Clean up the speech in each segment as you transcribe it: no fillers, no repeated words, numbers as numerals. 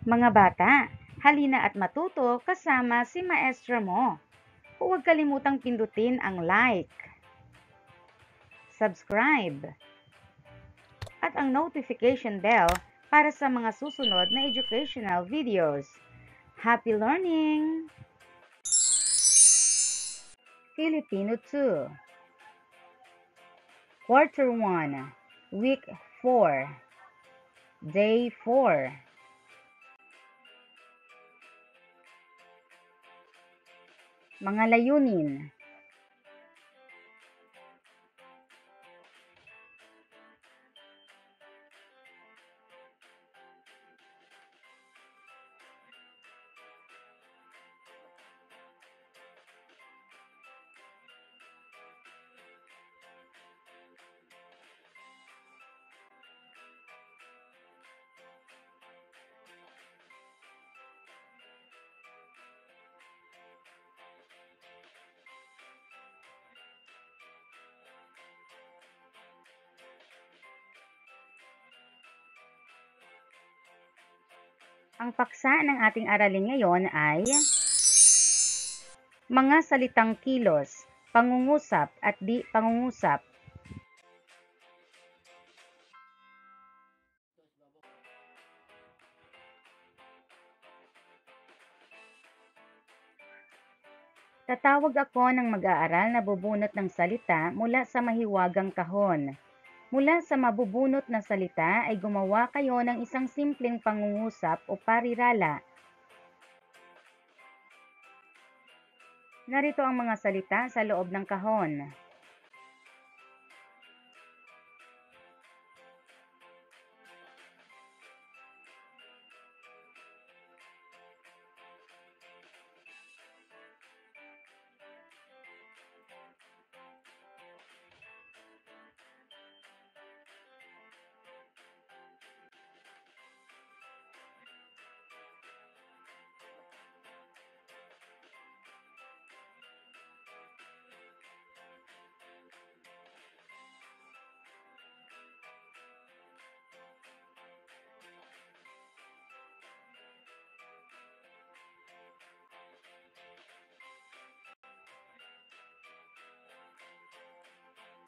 Mga bata, halina at matuto kasama si maestra mo. Huwag kalimutang pindutin ang like, subscribe, at ang notification bell para sa mga susunod na educational videos. Happy learning! Filipino 2 Quarter 1 Week 4 Day 4 Mga layunin. Ang paksa ng ating aralin ngayon ay mga salitang kilos, pangungusap at di pangungusap. Tatawag ako ng mag-aaral na bubunot ng salita mula sa mahiwagang kahon. Mula sa mabubunot na salita ay gumawa kayo ng isang simpleng pangungusap o parirala. Narito ang mga salita sa loob ng kahon.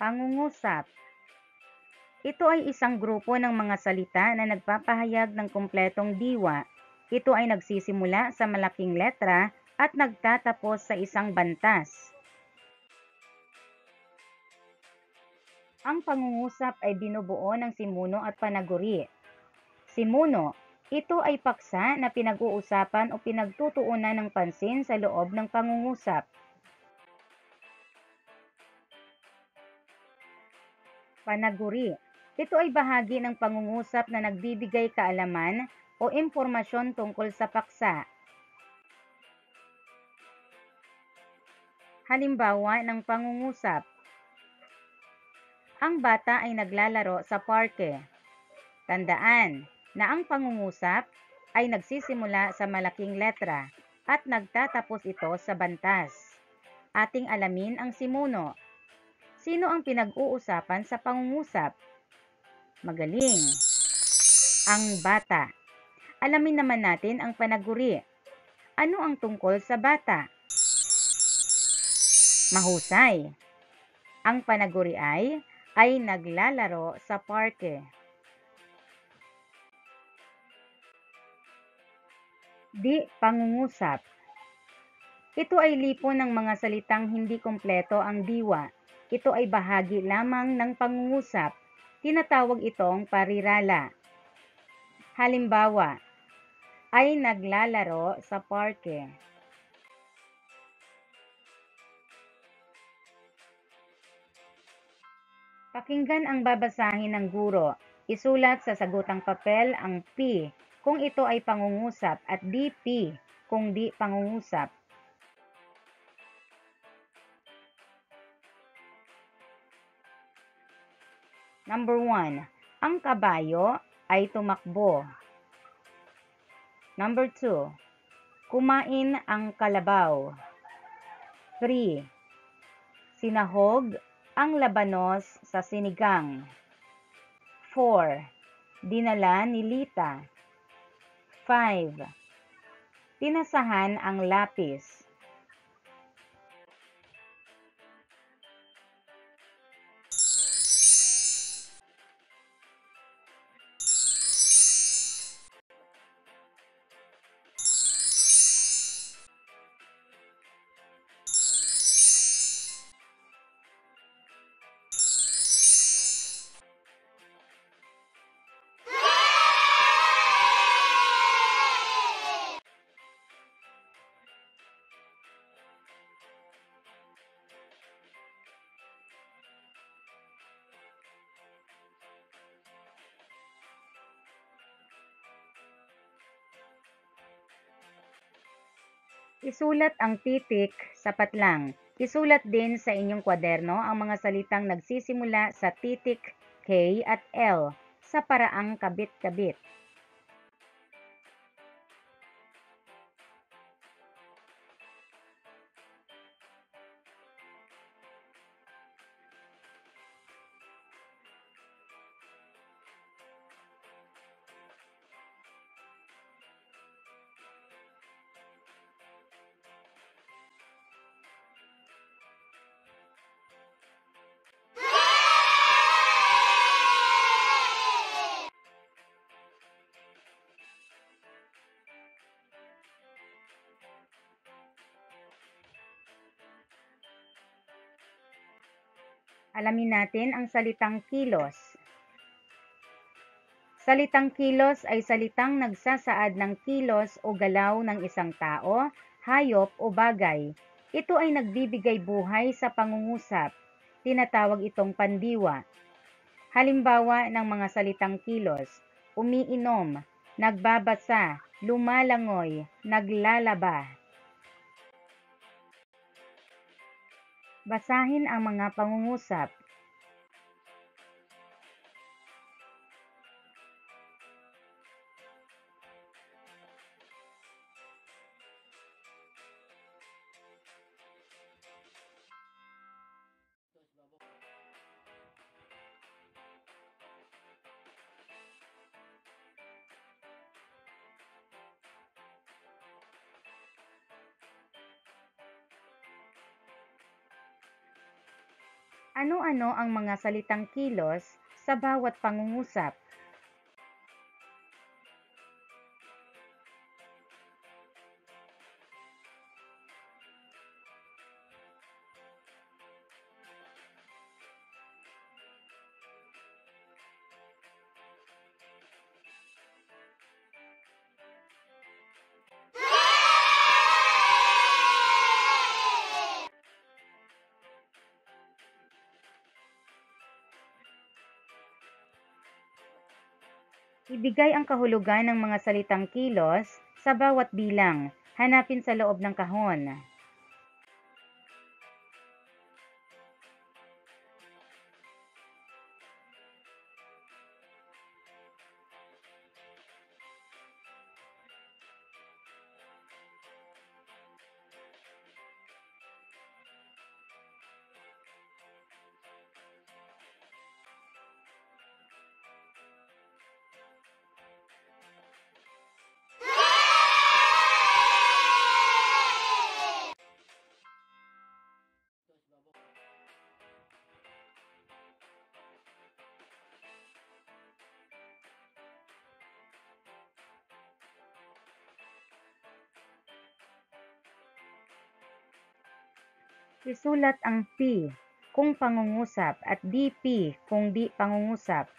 Pangungusap. Ito ay isang grupo ng mga salita na nagpapahayag ng kumpletong diwa. Ito ay nagsisimula sa malaking letra at nagtatapos sa isang bantas. Ang pangungusap ay binubuo ng simuno at panaguri. Simuno, ito ay paksa na pinag-uusapan o pinagtutuunan ng pansin sa loob ng pangungusap. Panaguri, ito ay bahagi ng pangungusap na nagbibigay kaalaman o impormasyon tungkol sa paksa. Halimbawa ng pangungusap. Ang bata ay naglalaro sa parke. Tandaan na ang pangungusap ay nagsisimula sa malaking letra at nagtatapos ito sa bantas. Ating alamin ang simuno. Sino ang pinag-uusapan sa pangungusap? Magaling! Ang bata. Alamin naman natin ang panaguri. Ano ang tungkol sa bata? Mahusay! Ang panaguri ay naglalaro sa parke. Di pangungusap. Ito ay lipon ng mga salitang hindi kumpleto ang diwa. Ito ay bahagi lamang ng pangungusap. Tinatawag itong parirala. Halimbawa, ay naglalaro sa parke. Pakinggan ang babasahin ng guro. Isulat sa sagutang papel ang P kung ito ay pangungusap at di P kung di pangungusap. Number 1. Ang kabayo ay tumakbo. Number 2. Kumain ang kalabaw. 3. Sinahog ang labanos sa sinigang. 4. Dinala ni Lita. 5. Tinasahan ang lapis. Isulat ang titik, sapat lang. Isulat din sa inyong kwaderno ang mga salitang nagsisimula sa titik K at L sa paraang kabit-kabit. Alamin natin ang salitang kilos. Salitang kilos ay salitang nagsasaad ng kilos o galaw ng isang tao, hayop o bagay. Ito ay nagbibigay buhay sa pangungusap. Tinatawag itong pandiwa. Halimbawa ng mga salitang kilos: umiinom, nagbabasa, lumalangoy, naglalaba. Basahin ang mga pangungusap. Ano-ano ang mga salitang kilos sa bawat pangungusap? Ibigay ang kahulugan ng mga salitang kilos sa bawat bilang. Hanapin sa loob ng kahon. Isulat ang P kung pangungusap at DP kung di pangungusap.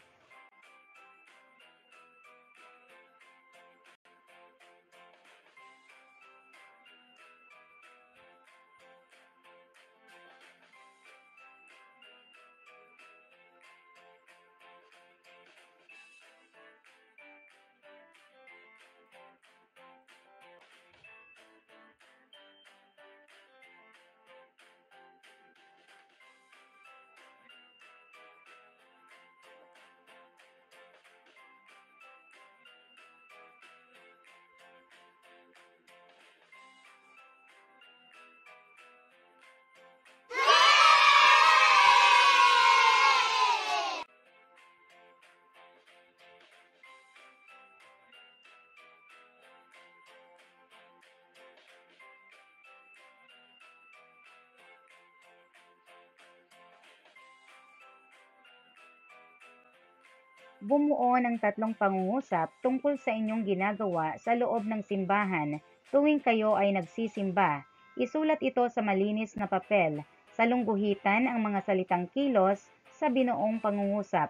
Bumuo ng tatlong pangungusap tungkol sa inyong ginagawa sa loob ng simbahan tuwing kayo ay nagsisimba. Isulat ito sa malinis na papel. Salungguhitan ang mga salitang kilos sa binuong pangungusap.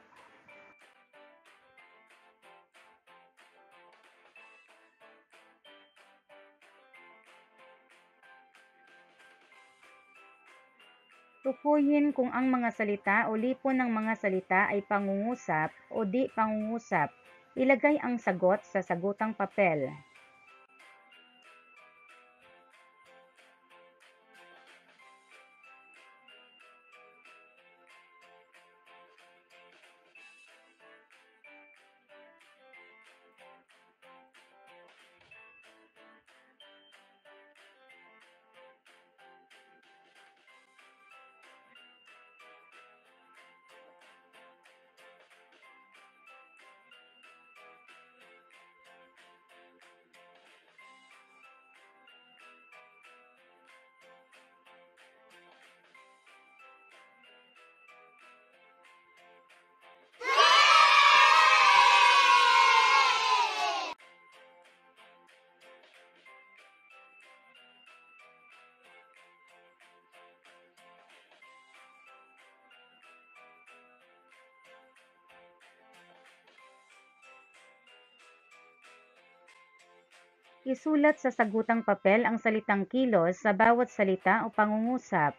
Tukuyin kung ang mga salita o lipon ng mga salita ay pangungusap o di pangungusap. Ilagay ang sagot sa sagutang papel. Isulat sa sagutang papel ang salitang kilos sa bawat salita o pangungusap.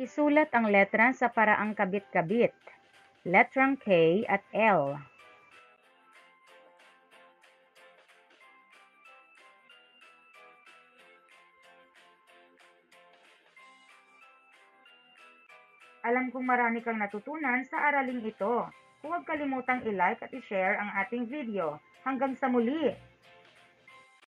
Isulat ang letra sa paraang kabit-kabit. Letrang K at L. Alam kong marami kang natutunan sa araling ito. Huwag kalimutang i-like at i-share ang ating video. Hanggang sa muli!